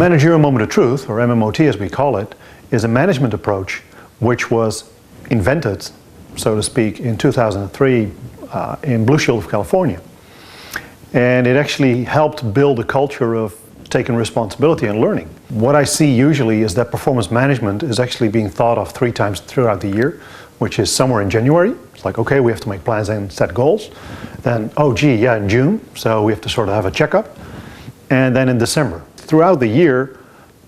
Managerial Moment of Truth, or MMOT as we call it, is a management approach which was invented, so to speak, in 2003 in Blue Shield of California. And it actually helped build a culture of taking responsibility and learning. What I see usually is that performance management is actually being thought of 3 times throughout the year, which is somewhere in January. It's like, okay, we have to make plans and set goals. Then, oh gee, yeah, in June, so we have to sort of have a checkup. And then in December. Throughout the year,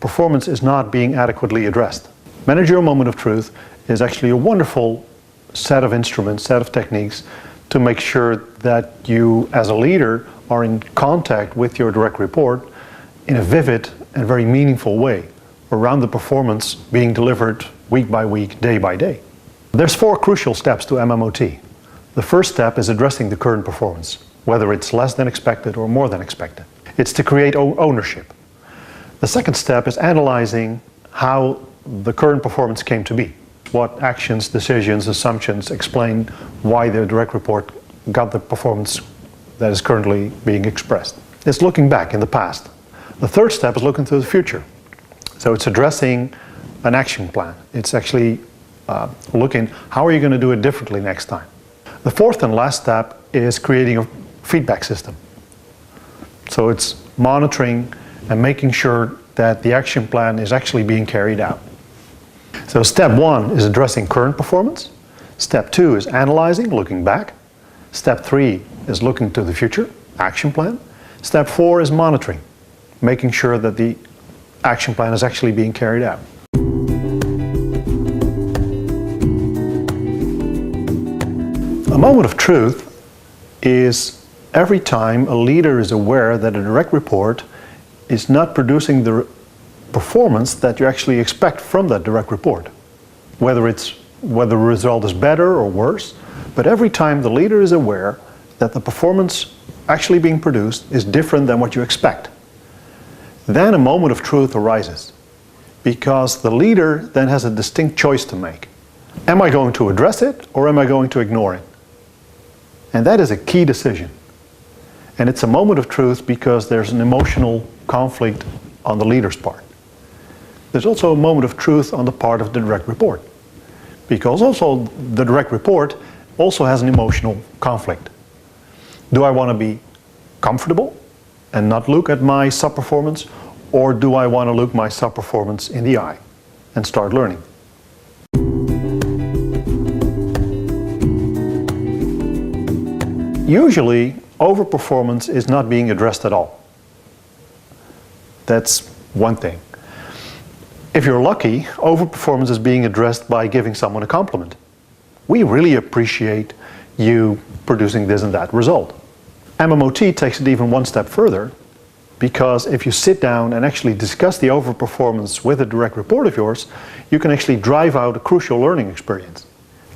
performance is not being adequately addressed. Managerial Moment of Truth is actually a wonderful set of instruments, set of techniques to make sure that you, as a leader, are in contact with your direct report in a vivid and very meaningful way around the performance being delivered week by week, day by day. There's 4 crucial steps to MMOT. The first step is addressing the current performance, whether it's less than expected or more than expected. It's to create ownership. The second step is analyzing how the current performance came to be. What actions, decisions, assumptions explain why the direct report got the performance that is currently being expressed. It's looking back in the past. The third step is looking to the future. So it's addressing an action plan. It's actually looking, how are you going to do it differently next time? The fourth and last step is creating a feedback system. So it's monitoring and making sure that the action plan is actually being carried out. So step 1 is addressing current performance. Step 2 is analyzing, looking back. Step 3 is looking to the future, action plan. Step 4 is monitoring, making sure that the action plan is actually being carried out. A moment of truth is every time a leader is aware that a direct report is not producing the performance that you actually expect from that direct report. Whether the result is better or worse, but every time the leader is aware that the performance actually being produced is different than what you expect, then a moment of truth arises. Because the leader then has a distinct choice to make. Am I going to address it or am I going to ignore it? And that is a key decision. And it's a moment of truth because there's an emotional conflict on the leader's part. There's also a moment of truth on the part of the direct report. Because also the direct report also has an emotional conflict. Do I want to be comfortable and not look at my sub-performance, or do I want to look my sub-performance in the eye and start learning? Usually, overperformance is not being addressed at all. That's one thing. If you're lucky, overperformance is being addressed by giving someone a compliment. We really appreciate you producing this and that result. MMOT takes it even one step further, because if you sit down and actually discuss the overperformance with a direct report of yours, you can actually drive out a crucial learning experience.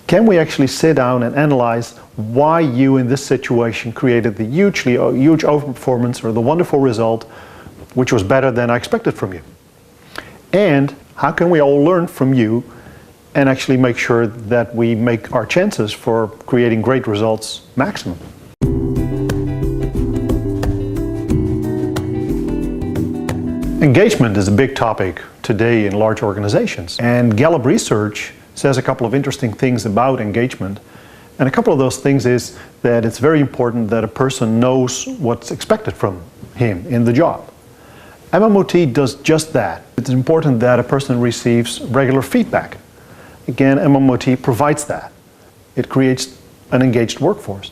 Can we actually sit down and analyze why you in this situation created the huge overperformance or the wonderful result which was better than I expected from you? And how can we all learn from you and actually make sure that we make our chances for creating great results maximum? Engagement is a big topic today in large organizations, and Gallup research says a couple of interesting things about engagement. And a couple of those things is that it's very important that a person knows what's expected from him in the job. MMOT does just that. It's important that a person receives regular feedback. Again, MMOT provides that. It creates an engaged workforce.